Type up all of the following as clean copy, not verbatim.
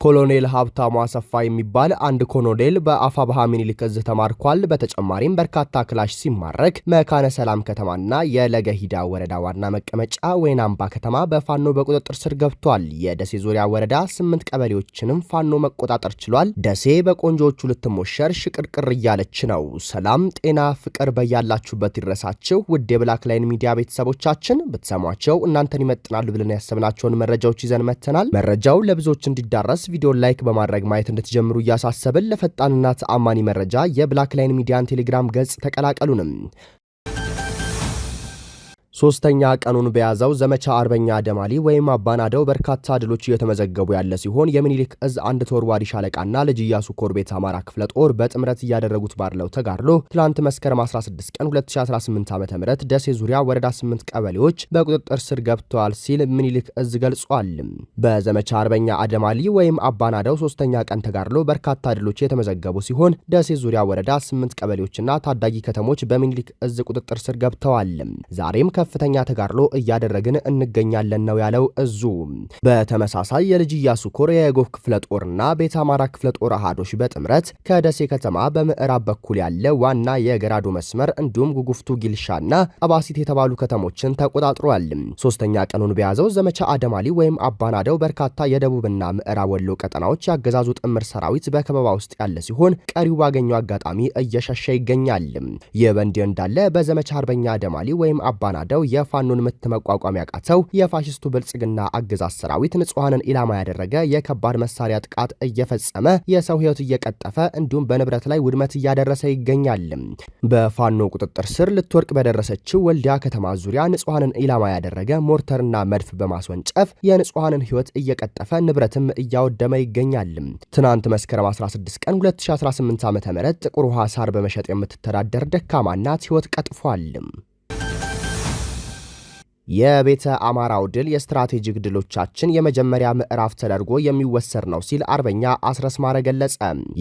ኮሎኔል ሀብታሙ አሰፋ የሚባል አንድ ኮሎኔል በአፋብሃ ሚኒሊክ እዝ ተማርኳል። በተጨማሪም በርካታ ክላሽ ሲማረክ መካነ ሰላም ከተማና የለገሂዳ ወረዳ ዋና መቀመጫ ወይናምባ ከተማ በፋኖ በቁጥጥር ስር ገብቷል። የደሴ ዙሪያ ወረዳ 8 ቀበሌዎችንም ፋኖ መቆጣጠር ችሏል። ደሴ በቆንጆቹ ልትሞሸር ሽቅርቅር እያለች ነው። ሰላም ጤና ፍቅር በያላችሁበት ይድረሳችሁ። ውድ የብላክ ላይን ሚዲያ ቤተሰቦቻችን ብትሰሟቸው እናንተን ይመጥናሉ ብለን ያሰብናቸውን መረጃዎች ይዘን መተናል። መረጃው ለብዙዎች እንዲዳረስ ቪዲዮ ላይክ በማድረግ ማየት እንድትጀምሩ እያሳሰብን ለፈጣንና ተአማኒ መረጃ የብላክ ላይን ሚዲያን ቴሌግራም ገጽ ተቀላቀሉንም። ሶስተኛ ቀኑን በያዘው ዘመቻ አርበኛ አደማሊ ወይም አባናደው በርካታ ድሎች እየተመዘገቡ ያለ ሲሆን የሚኒሊክ እዝ አንድ ተወርዋሪ ሻለቃና ልጅ ኢያሱ ኮር ቤት አማራ ክፍለ ጦር በጥምረት እያደረጉት ባለው ተጋድሎ ትላንት መስከረም 16 ቀን 2018 ዓ.ም ደሴ ዙሪያ ወረዳ 8 ቀበሌዎች በቁጥጥር ስር ገብተዋል ሲል ሚኒሊክ እዝ ገልጿል። በዘመቻ አርበኛ አደማሊ ወይም አባናደው ሶስተኛ ቀን ተጋድሎ በርካታ ድሎች የተመዘገቡ ሲሆን ደሴ ዙሪያ ወረዳ 8 ቀበሌዎችና ታዳጊ ከተሞች በሚኒሊክ እዝ ቁጥጥር ስር ገብተዋል። ዛሬም ከፍተኛ ተጋድሎ እያደረግን እንገኛለን ነው ያለው እዙ። በተመሳሳይ የልጅ ኢያሱ ኮር የጎፍ ክፍለ ጦርና ቤተ አማራ ክፍለ ጦር አሃዶች በጥምረት ከደሴ ከተማ በምዕራብ በኩል ያለ ዋና የገራዶ መስመር እንዲሁም ጉጉፍቱ ጊልሻና አባሲት የተባሉ ከተሞችን ተቆጣጥሯል። ሶስተኛ ቀኑን በያዘው ዘመቻ አደማሊ ወይም አባናደው በርካታ የደቡብና ምዕራብ ወሎ ቀጠናዎች ያገዛዙ ጥምር ሰራዊት በከበባ ውስጥ ያለ ሲሆን ቀሪው ባገኘው አጋጣሚ እየሸሸ ይገኛል። ይህ በእንዲህ እንዳለ በዘመቻ አርበኛ አደማሊ ወይም አባናደው የፋኖን ምት መቋቋም ያቃተው የፋሽስቱ ብልጽግና አገዛዝ ሰራዊት ንጹሃንን ኢላማ ያደረገ የከባድ መሳሪያ ጥቃት እየፈጸመ የሰው ህይወት እየቀጠፈ እንዲሁም በንብረት ላይ ውድመት እያደረሰ ይገኛል። በፋኖ ቁጥጥር ስር ልትወርቅ በደረሰችው ወልዲያ ከተማ ዙሪያ ንጹሃንን ኢላማ ያደረገ ሞርተርና መድፍ በማስወንጨፍ የንጹሃንን ህይወት እየቀጠፈ ንብረትም እያወደመ ይገኛል። ትናንት መስከረም 16 ቀን 2018 ዓ.ም ጥቁር ውሃ ሳር በመሸጥ የምትተዳደር ደካማ እናት ህይወት ቀጥፏል። የቤተ አማራው ድል የስትራቴጂክ ድሎቻችን የመጀመሪያ ምዕራፍ ተደርጎ የሚወሰድ ነው ሲል አርበኛ አስረስ ማረ ገለጸ።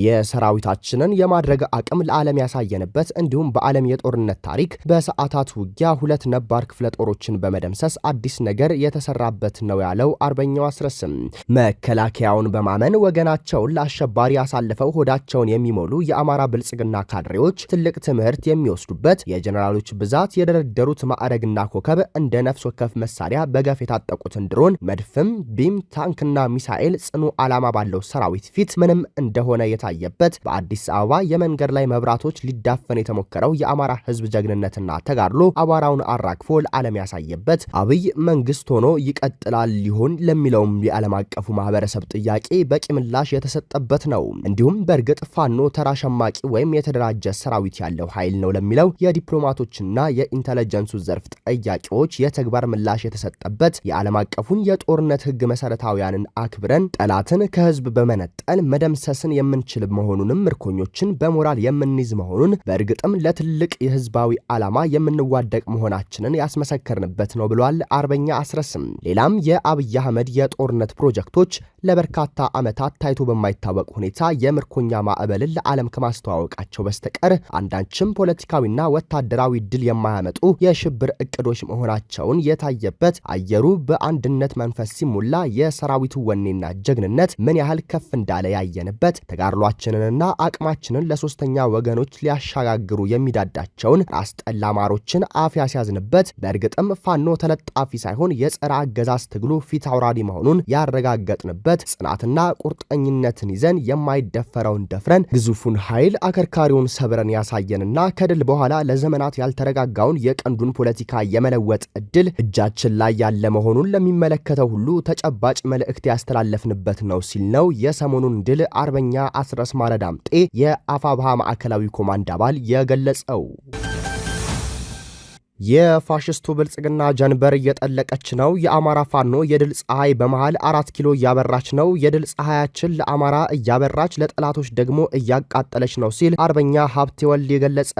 የሰራዊታችንን የማድረግ አቅም ለዓለም ያሳየንበት እንዲሁም በዓለም የጦርነት ታሪክ በሰዓታት ውጊያ 2 ነባር ክፍለ ጦሮችን በመደምሰስ አዲስ ነገር የተሰራበት ነው ያለው አርበኛው አስረስም መከላከያውን በማመን ወገናቸውን ለአሸባሪ አሳልፈው ሆዳቸውን የሚሞሉ የአማራ ብልጽግና ካድሬዎች ትልቅ ትምህርት የሚወስዱበት የጀነራሎች ብዛት የደረደሩት ማዕረግና ኮከብ እንደ ነፍስ ወከፍ መሳሪያ በገፍ የታጠቁትን ድሮን መድፍም ቢም ታንክና ሚሳኤል ጽኑ ዓላማ ባለው ሰራዊት ፊት ምንም እንደሆነ የታየበት በአዲስ አበባ የመንገድ ላይ መብራቶች ሊዳፈን የተሞከረው የአማራ ህዝብ ጀግንነትና ተጋድሎ አቧራውን አራግፎ ለዓለም ያሳየበት አብይ መንግስት ሆኖ ይቀጥላል ሊሆን ለሚለውም የዓለም አቀፉ ማህበረሰብ ጥያቄ በቂ ምላሽ የተሰጠበት ነው። እንዲሁም በእርግጥ ፋኖ ተራ ሸማቂ ወይም የተደራጀ ሰራዊት ያለው ኃይል ነው ለሚለው የዲፕሎማቶችና የኢንተለጀንሱ ዘርፍ ጥያቄዎች ተግባር ምላሽ የተሰጠበት የዓለም አቀፉን የጦርነት ህግ መሰረታዊያንን አክብረን ጠላትን ከህዝብ በመነጠል መደምሰስን የምንችል መሆኑንም ምርኮኞችን በሞራል የምንይዝ መሆኑን በእርግጥም ለትልቅ የህዝባዊ ዓላማ የምንዋደቅ መሆናችንን ያስመሰከርንበት ነው ብሏል አርበኛ አስረስም። ሌላም የአብይ አህመድ የጦርነት ፕሮጀክቶች ለበርካታ ዓመታት ታይቶ በማይታወቅ ሁኔታ የምርኮኛ ማዕበልን ለዓለም ከማስተዋወቃቸው በስተቀር አንዳችም ፖለቲካዊና ወታደራዊ ድል የማያመጡ የሽብር እቅዶች መሆናቸው የታየበት አየሩ በአንድነት መንፈስ ሲሞላ የሰራዊቱ ወኔና ጀግንነት ምን ያህል ከፍ እንዳለ ያየንበት ተጋድሏችንንና አቅማችንን ለሶስተኛ ወገኖች ሊያሻጋግሩ የሚዳዳቸውን ራስ ጠል አማሮችን አፍ ያስያዝንበት በእርግጥም ፋኖ ተለጣፊ ሳይሆን የጸረ አገዛዝ ትግሉ ፊት አውራሪ መሆኑን ያረጋገጥንበት ጽናትና ቁርጠኝነትን ይዘን የማይደፈረውን ደፍረን ግዙፉን ኃይል አከርካሪውን ሰብረን ያሳየንና ከድል በኋላ ለዘመናት ያልተረጋጋውን የቀንዱን ፖለቲካ የመለወጥ እድል እጃችን ላይ ያለ መሆኑን ለሚመለከተው ሁሉ ተጨባጭ መልእክት ያስተላለፍንበት ነው ሲል ነው የሰሞኑን ድል አርበኛ አስረስ ማረ ዳምጤ የአፋብሃ ማዕከላዊ ኮማንድ አባል የገለጸው። የፋሽስቱ ብልጽግና ጀንበር እየጠለቀች ነው። የአማራ ፋኖ የድል ፀሐይ በመሃል 4 ኪሎ እያበራች ነው። የድል ፀሐያችን ለአማራ እያበራች ለጠላቶች ደግሞ እያቃጠለች ነው ሲል አርበኛ ሀብቴ ወልዴ ገለጸ።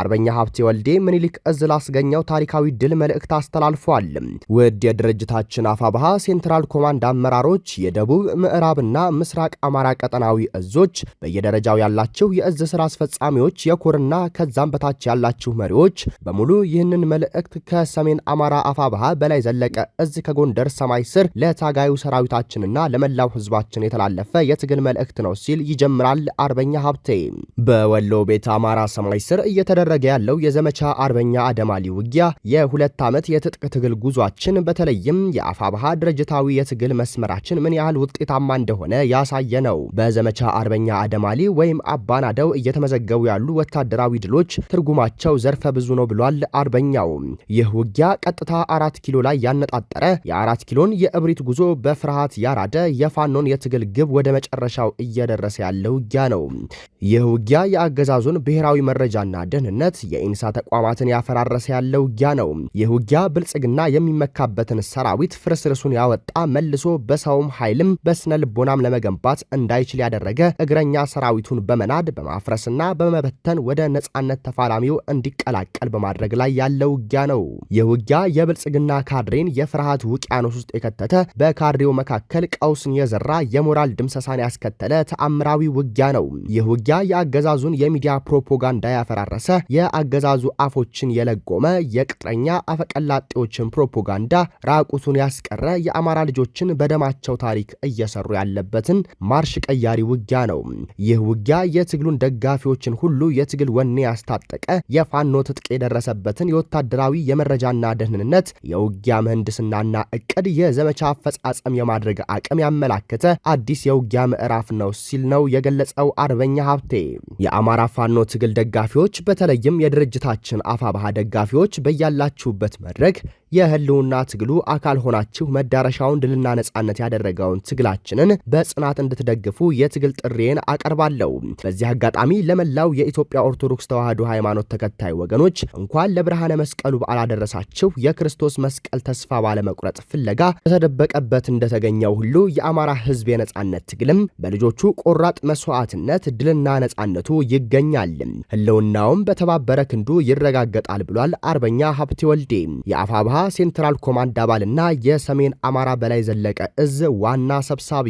አርበኛ ሀብቴ ወልዴ ምኒልክ እዝ ላስገኘው ታሪካዊ ድል መልእክት አስተላልፏል። ውድ የድርጅታችን አፋብሃ ሴንትራል ኮማንድ አመራሮች፣ የደቡብ ምዕራብና ምስራቅ አማራ ቀጠናዊ እዞች፣ በየደረጃው ያላችሁ የእዝ ስራ አስፈጻሚዎች፣ የኮርና ከዛም በታች ያላችሁ መሪዎች በሙሉ ይህን ይህንን መልእክት ከሰሜን አማራ አፋብሃ በላይ ዘለቀ እዝ ከጎንደር ሰማይ ስር ለታጋዩ ሰራዊታችንና ለመላው ህዝባችን የተላለፈ የትግል መልእክት ነው ሲል ይጀምራል አርበኛ ሀብቴ። በወሎ ቤተ አማራ ሰማይ ስር እየተደረገ ያለው የዘመቻ አርበኛ አደማሊ ውጊያ የ2 ዓመት የትጥቅ ትግል ጉዟችን በተለይም የአፋብሃ ድርጅታዊ የትግል መስመራችን ምን ያህል ውጤታማ እንደሆነ ያሳየ ነው። በዘመቻ አርበኛ አደማሊ ወይም አባናደው እየተመዘገቡ ያሉ ወታደራዊ ድሎች ትርጉማቸው ዘርፈ ብዙ ነው ብሏል አርበኛው። ይህ ውጊያ ቀጥታ 4 ኪሎ ላይ ያነጣጠረ የ4 ኪሎን የእብሪት ጉዞ በፍርሃት ያራደ የፋኖን የትግል ግብ ወደ መጨረሻው እየደረሰ ያለ ውጊያ ነው። ይህ ውጊያ የአገዛዙን ብሔራዊ መረጃና ደህንነት የኢንሳ ተቋማትን ያፈራረሰ ያለ ውጊያ ነው። ይህ ውጊያ ብልጽግና የሚመካበትን ሰራዊት ፍርስርሱን ያወጣ መልሶ በሰውም ኃይልም በስነ ልቦናም ለመገንባት እንዳይችል ያደረገ እግረኛ ሰራዊቱን በመናድ በማፍረስና በመበተን ወደ ነጻነት ተፋላሚው እንዲቀላቀል በማድረግ ላይ ያለ ውጊያ ነው። ይህ ውጊያ የብልጽግና ካድሬን የፍርሃት ውቅያኖስ ውስጥ የከተተ በካድሬው መካከል ቀውስን የዘራ የሞራል ድምሰሳን ያስከተለ ተአምራዊ ውጊያ ነው። ይህ ውጊያ የአገዛዙን የሚዲያ ፕሮፓጋንዳ ያፈራረሰ የአገዛዙ አፎችን የለጎመ የቅጥረኛ አፈቀላጤዎችን ፕሮፓጋንዳ ራቁቱን ያስቀረ የአማራ ልጆችን በደማቸው ታሪክ እየሰሩ ያለበትን ማርሽ ቀያሪ ውጊያ ነው። ይህ ውጊያ የትግሉን ደጋፊዎችን ሁሉ የትግል ወኔ ያስታጠቀ የፋኖ ትጥቅ የደረሰበትን የወታደራዊ የመረጃና ደህንነት የውጊያ ምህንድስናና እቅድ የዘመቻ አፈጻጸም የማድረግ አቅም ያመላከተ አዲስ የውጊያ ምዕራፍ ነው ሲል ነው የገለጸው አርበኛ ሀብቴ። የአማራ ፋኖ ትግል ደጋፊዎች በተለይም የድርጅታችን አፋብሃ ደጋፊዎች በያላችሁበት መድረክ የህልውና ትግሉ አካል ሆናችሁ መዳረሻውን ድልና ነጻነት ያደረገውን ትግላችንን በጽናት እንድትደግፉ የትግል ጥሪዬን አቀርባለሁ። በዚህ አጋጣሚ ለመላው የኢትዮጵያ ኦርቶዶክስ ተዋሕዶ ሃይማኖት ተከታይ ወገኖች እንኳን ለብርሃነ መስቀሉ በዓል አደረሳችሁ። የክርስቶስ መስቀል ተስፋ ባለመቁረጥ ፍለጋ በተደበቀበት እንደተገኘው ሁሉ የአማራ ህዝብ የነጻነት ትግልም በልጆቹ ቆራጥ መስዋዕትነት ድልና ነጻነቱ ይገኛል፣ ህልውናውም በተባበረ ክንዱ ይረጋገጣል ብሏል አርበኛ ሀብቴ ወልዴ የአፋብሃ ሴንትራል ኮማንድ አባልና የሰሜን አማራ በላይ ዘለቀ እዝ ዋና ሰብሳቢ።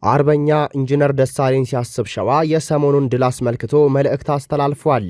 አርበኛ ኢንጂነር ደሳለኝ ሲያስብ ሸዋ የሰሞኑን ድል አስመልክቶ መልእክት አስተላልፏል።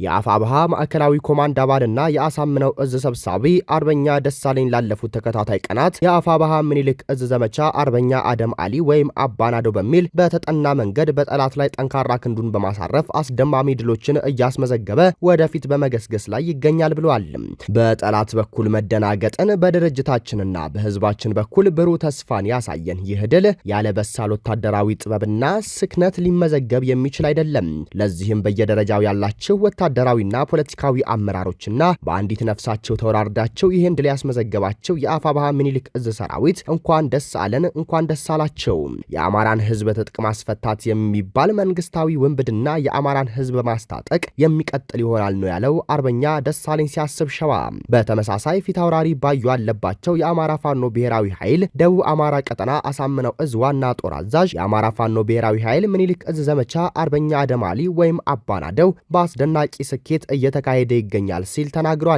የአፋብሃ ማዕከላዊ ኮማንድ አባልና የአሳምነው እዝ ሰብሳቢ አርበኛ ደሳለኝ ላለፉት ተከታታይ ቀናት የአፋብሃ ምኒልክ እዝ ዘመቻ አርበኛ አደም አሊ ወይም አባናደው በሚል በተጠና መንገድ በጠላት ላይ ጠንካራ ክንዱን በማሳረፍ አስደማሚ ድሎችን እያስመዘገበ ወደፊት በመገስገስ ላይ ይገኛል ብለዋል። በጠላት በኩል መደናገጥን በድርጅታችንና በህዝባችን በኩል ብሩህ ተስፋን ያሳየን ይህ ድል ያለበሳል ወታደራዊ ጥበብና ስክነት ሊመዘገብ የሚችል አይደለም። ለዚህም በየደረጃው ያላችሁ ወታደራዊና ፖለቲካዊ አመራሮችና በአንዲት ነፍሳቸው ተወራርዳቸው ይህን ድል ያስመዘገባቸው የአፋብሃ ምኒልክ እዝ ሰራዊት እንኳን ደስ አለን፣ እንኳን ደስ አላቸው። የአማራን ህዝብ ትጥቅ ማስፈታት የሚባል መንግስታዊ ውንብድና የአማራን ህዝብ ማስታጠቅ የሚቀጥል ይሆናል ነው ያለው አርበኛ ደሳለኝ ሲያስብ ሸዋ። በተመሳሳይ ፊታውራሪ ባዩ አለባቸው የአማራ ፋኖ ብሔራዊ ኃይል ደቡብ አማራ ቀጠና አሳምነው እዝ ዋና ጦር አዛዥ የአማራ ፋኖ ብሔራዊ ኃይል ምኒልክ እዝ ዘመቻ አርበኛ አደማሊ ወይም አባናደው በአስደናቂ ስኬት እየተካሄደ ይገኛል ሲል ተናግሯል።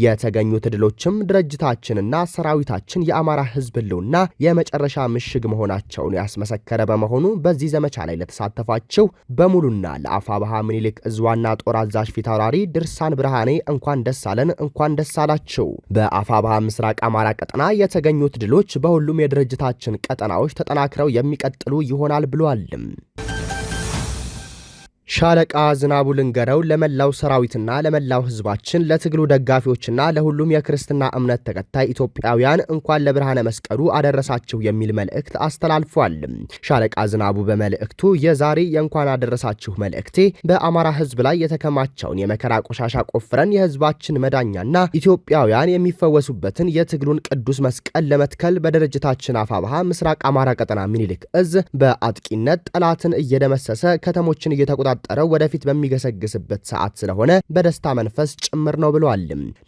የተገኙት ድሎችም ድርጅታችንና ሰራዊታችን የአማራ ህዝብ ህልውና የመጨረሻ ምሽግ መሆናቸውን ያስመሰከረ በመሆኑ በዚህ ዘመቻ ላይ ለተሳተፋችሁ በሙሉና ለአፋብሃ ምኒልክ እዝ ዋና ጦር አዛዥ ፊታውራሪ ድርሳን ብርሃኔ እንኳን ደስ አለን፣ እንኳን ደስ አላችሁ። በአፋብሃ ምስራቅ አማራ ቀጠና የተገኙት ድሎች በሁሉም የድርጅታችን ቀጠናዎች ተጠናክረው የሚቀጥሉ ይሆናል ብሏል። ሻለቃ ዝናቡ ልንገረው ለመላው ሰራዊትና ለመላው ህዝባችን ለትግሉ ደጋፊዎችና ለሁሉም የክርስትና እምነት ተከታይ ኢትዮጵያውያን እንኳን ለብርሃነ መስቀሉ አደረሳችሁ የሚል መልእክት አስተላልፏል። ሻለቃ ዝናቡ በመልእክቱ የዛሬ የእንኳን አደረሳችሁ መልእክቴ በአማራ ህዝብ ላይ የተከማቸውን የመከራ ቆሻሻ ቆፍረን የህዝባችን መዳኛና ኢትዮጵያውያን የሚፈወሱበትን የትግሉን ቅዱስ መስቀል ለመትከል በድርጅታችን አፋብሃ ምስራቅ አማራ ቀጠና ምኒልክ እዝ በአጥቂነት ጠላትን እየደመሰሰ ከተሞችን እየተቆጣጠረ ወደፊት በሚገሰግስበት ሰዓት ስለሆነ በደስታ መንፈስ ጭምር ነው ብለዋል።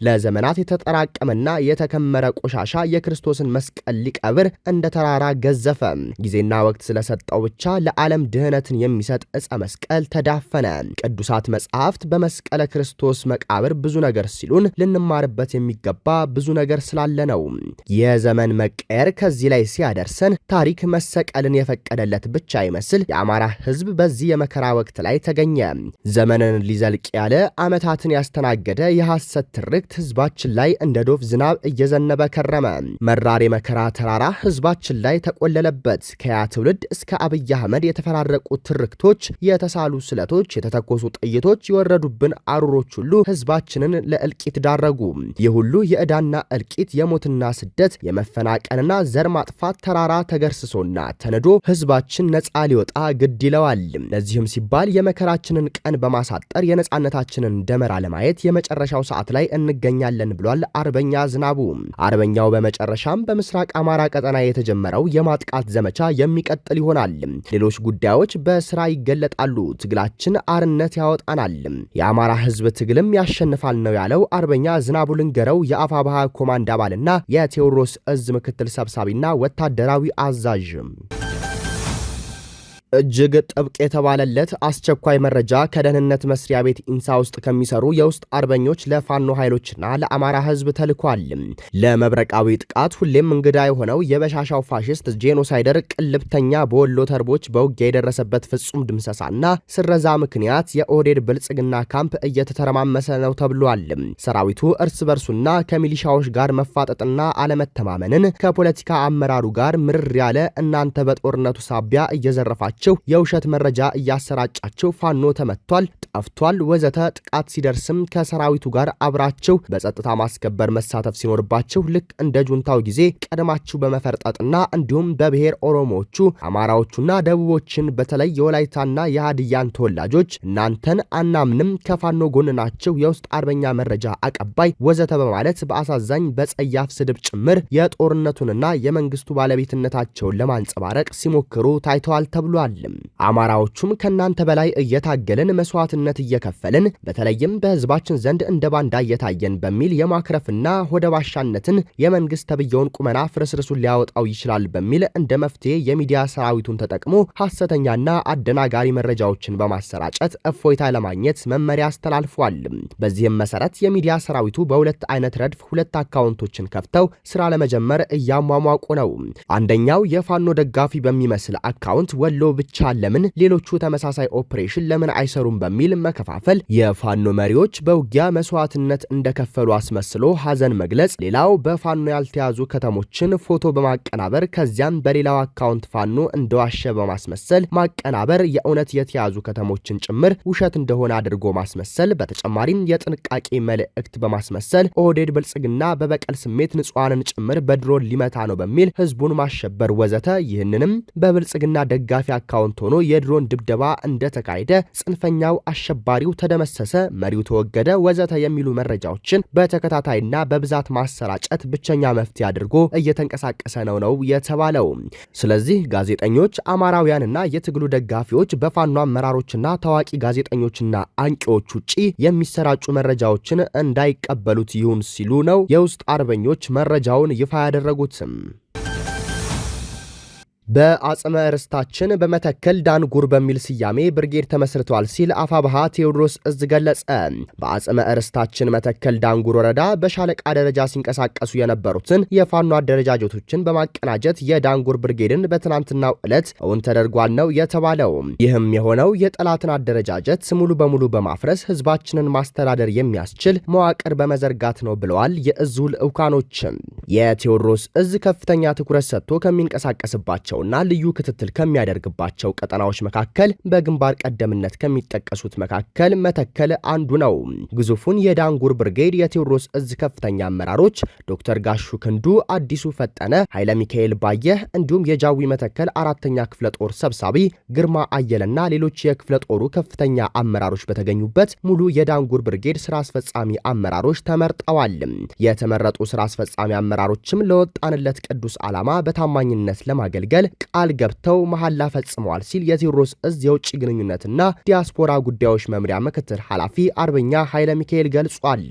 ለዘመናት የተጠራቀመና የተከመረ ቆሻሻ የክርስቶስን መስቀል ሊቀብር እንደ ተራራ ገዘፈ። ጊዜና ወቅት ስለሰጠው ብቻ ለዓለም ድህነትን የሚሰጥ ዕፀ መስቀል ተዳፈነ። ቅዱሳት መጻሕፍት በመስቀለ ክርስቶስ መቃብር ብዙ ነገር ሲሉን ልንማርበት የሚገባ ብዙ ነገር ስላለ ነው። የዘመን መቀየር ከዚህ ላይ ሲያደርሰን ታሪክ መሰቀልን የፈቀደለት ብቻ ይመስል የአማራ ህዝብ በዚህ የመከራ ወቅት ላይ ተገኘ። ዘመንን ሊዘልቅ ያለ ዓመታትን ያስተናገደ የሐሰት ትርክት ህዝባችን ላይ እንደ ዶፍ ዝናብ እየዘነበ ከረመ። መራር የመከራ ተራራ ህዝባችን ላይ ተቆለለበት። ከያ ትውልድ እስከ አብይ አህመድ የተፈራረቁ ትርክቶች፣ የተሳሉ ስለቶች፣ የተተኮሱ ጥይቶች፣ የወረዱብን አሩሮች ሁሉ ህዝባችንን ለእልቂት ዳረጉ። ይህ ሁሉ የዕዳና እልቂት፣ የሞትና ስደት፣ የመፈናቀልና ዘር ማጥፋት ተራራ ተገርስሶና ተንዶ ህዝባችን ነፃ ሊወጣ ግድ ይለዋል። ለዚህም ሲባል የመከራችንን ቀን በማሳጠር የነፃነታችንን ደመራ ለማየት የመጨረሻው ሰዓት ላይ እንገኛለን ብሏል አርበኛ ዝናቡ። አርበኛው በመጨረሻም በምስራቅ አማራ ቀጠና የተጀመረው የማጥቃት ዘመቻ የሚቀጥል ይሆናል። ሌሎች ጉዳዮች በስራ ይገለጣሉ። ትግላችን አርነት ያወጣናል። የአማራ ህዝብ ትግልም ያሸንፋል ነው ያለው አርበኛ ዝናቡ ልንገረው የአፋብኃ ኮማንድ አባልና የቴዎድሮስ እዝ ምክትል ሰብሳቢና ወታደራዊ አዛዥ። እጅግ ጥብቅ የተባለለት አስቸኳይ መረጃ ከደህንነት መስሪያ ቤት ኢንሳ ውስጥ ከሚሰሩ የውስጥ አርበኞች ለፋኖ ኃይሎችና ለአማራ ህዝብ ተልኳል። ለመብረቃዊ ጥቃት ሁሌም እንግዳ የሆነው የበሻሻው ፋሽስት ጄኖሳይደር ቅልብተኛ በወሎ ተርቦች በውጊያ የደረሰበት ፍጹም ድምሰሳና ስረዛ ምክንያት የኦህዴድ ብልጽግና ካምፕ እየተተረማመሰ ነው ተብሏል። ሰራዊቱ እርስ በርሱና ከሚሊሻዎች ጋር መፋጠጥና አለመተማመንን ከፖለቲካ አመራሩ ጋር ምርር ያለ እናንተ በጦርነቱ ሳቢያ እየዘረፋቸው የውሸት መረጃ እያሰራጫቸው ፋኖ ተመቷል፣ ጠፍቷል ወዘተ ጥቃት ሲደርስም ከሰራዊቱ ጋር አብራቸው በጸጥታ ማስከበር መሳተፍ ሲኖርባቸው ልክ እንደ ጁንታው ጊዜ ቀደማችሁ በመፈርጠጥና እንዲሁም በብሔር ኦሮሞዎቹ፣ አማራዎቹና ደቡቦችን በተለይ የወላይታና የሃዲያን ተወላጆች እናንተን አናምንም ከፋኖ ጎን ናቸው የውስጥ አርበኛ መረጃ አቀባይ ወዘተ በማለት በአሳዛኝ በጸያፍ ስድብ ጭምር የጦርነቱንና የመንግስቱ ባለቤትነታቸውን ለማንጸባረቅ ሲሞክሩ ታይተዋል ተብሏል። አማራዎቹም ከናንተ በላይ እየታገልን መስዋዕትነት እየከፈልን በተለይም በህዝባችን ዘንድ እንደ ባንዳ እየታየን በሚል የማክረፍና ሆደ ባሻነትን የመንግስት ተብየውን ቁመና ፍርስርሱን ሊያወጣው ይችላል በሚል እንደ መፍትሄ የሚዲያ ሰራዊቱን ተጠቅሞ ሐሰተኛና አደናጋሪ መረጃዎችን በማሰራጨት እፎይታ ለማግኘት መመሪያ አስተላልፏል። በዚህም መሰረት የሚዲያ ሰራዊቱ በሁለት አይነት ረድፍ ሁለት አካውንቶችን ከፍተው ስራ ለመጀመር እያሟሟቁ ነው። አንደኛው የፋኖ ደጋፊ በሚመስል አካውንት ወሎ ብቻ ለምን ሌሎቹ ተመሳሳይ ኦፕሬሽን ለምን አይሰሩም በሚል መከፋፈል፣ የፋኖ መሪዎች በውጊያ መስዋዕትነት እንደከፈሉ አስመስሎ ሐዘን መግለጽ፣ ሌላው በፋኖ ያልተያዙ ከተሞችን ፎቶ በማቀናበር ከዚያም በሌላው አካውንት ፋኖ እንደዋሸ በማስመሰል ማቀናበር፣ የእውነት የተያዙ ከተሞችን ጭምር ውሸት እንደሆነ አድርጎ ማስመሰል፣ በተጨማሪም የጥንቃቄ መልእክት በማስመሰል ኦህዴድ ብልጽግና በበቀል ስሜት ንጹሃንን ጭምር በድሮን ሊመታ ነው በሚል ህዝቡን ማሸበር ወዘተ። ይህንንም በብልጽግና ደጋፊ አካውንት ሆኖ የድሮን ድብደባ እንደተካሄደ፣ ጽንፈኛው አሸባሪው ተደመሰሰ፣ መሪው ተወገደ ወዘተ የሚሉ መረጃዎችን በተከታታይና በብዛት ማሰራጨት ብቸኛ መፍትሄ አድርጎ እየተንቀሳቀሰ ነው የተባለው። ስለዚህ ጋዜጠኞች፣ አማራውያንና የትግሉ ደጋፊዎች በፋኖ አመራሮችና ታዋቂ ጋዜጠኞችና አንቂዎች ውጪ የሚሰራጩ መረጃዎችን እንዳይቀበሉት ይሁን ሲሉ ነው የውስጥ አርበኞች መረጃውን ይፋ ያደረጉትም። በአጽመ ርስታችን በመተከል ዳንጉር በሚል ስያሜ ብርጌድ ተመስርቷል ሲል አፋብኃ ቴዎድሮስ እዝ ገለጸ። በአጽመ ርስታችን መተከል ዳንጉር ወረዳ በሻለቃ ደረጃ ሲንቀሳቀሱ የነበሩትን የፋኖ አደረጃጀቶችን በማቀናጀት የዳንጉር ብርጌድን በትናንትናው ዕለት እውን ተደርጓል ነው የተባለው። ይህም የሆነው የጠላትን አደረጃጀት ሙሉ በሙሉ በማፍረስ ህዝባችንን ማስተዳደር የሚያስችል መዋቅር በመዘርጋት ነው ብለዋል የእዙ ልዑካኖችም። የቴዎድሮስ እዝ ከፍተኛ ትኩረት ሰጥቶ ከሚንቀሳቀስባቸው እና ልዩ ክትትል ከሚያደርግባቸው ቀጠናዎች መካከል በግንባር ቀደምነት ከሚጠቀሱት መካከል መተከል አንዱ ነው። ግዙፉን የዳንጉር ብርጌድ የቴዎድሮስ እዝ ከፍተኛ አመራሮች ዶክተር ጋሹ ክንዱ፣ አዲሱ ፈጠነ፣ ኃይለ ሚካኤል ባየህ እንዲሁም የጃዊ መተከል አራተኛ ክፍለ ጦር ሰብሳቢ ግርማ አየለና ሌሎች የክፍለ ጦሩ ከፍተኛ አመራሮች በተገኙበት ሙሉ የዳንጉር ብርጌድ ስራ አስፈጻሚ አመራሮች ተመርጠዋል። የተመረጡ ስራ አስፈጻሚ አመራሮችም ለወጣንለት ቅዱስ ዓላማ በታማኝነት ለማገልገል ቃል ገብተው መሐላ ፈጽመዋል ሲል የቴዎድሮስ እዝ የውጭ ግንኙነትና ዲያስፖራ ጉዳዮች መምሪያ ምክትል ኃላፊ አርበኛ ኃይለ ሚካኤል ገልጿል።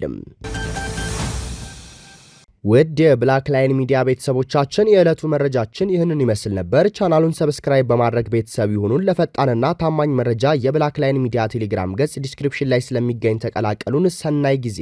ውድ የብላክ ላይን ሚዲያ ቤተሰቦቻችን የዕለቱ መረጃችን ይህንን ይመስል ነበር። ቻናሉን ሰብስክራይብ በማድረግ ቤተሰብ ይሁኑን። ለፈጣንና ታማኝ መረጃ የብላክ ላይን ሚዲያ ቴሌግራም ገጽ ዲስክሪፕሽን ላይ ስለሚገኝ ተቀላቀሉን። ሰናይ ጊዜ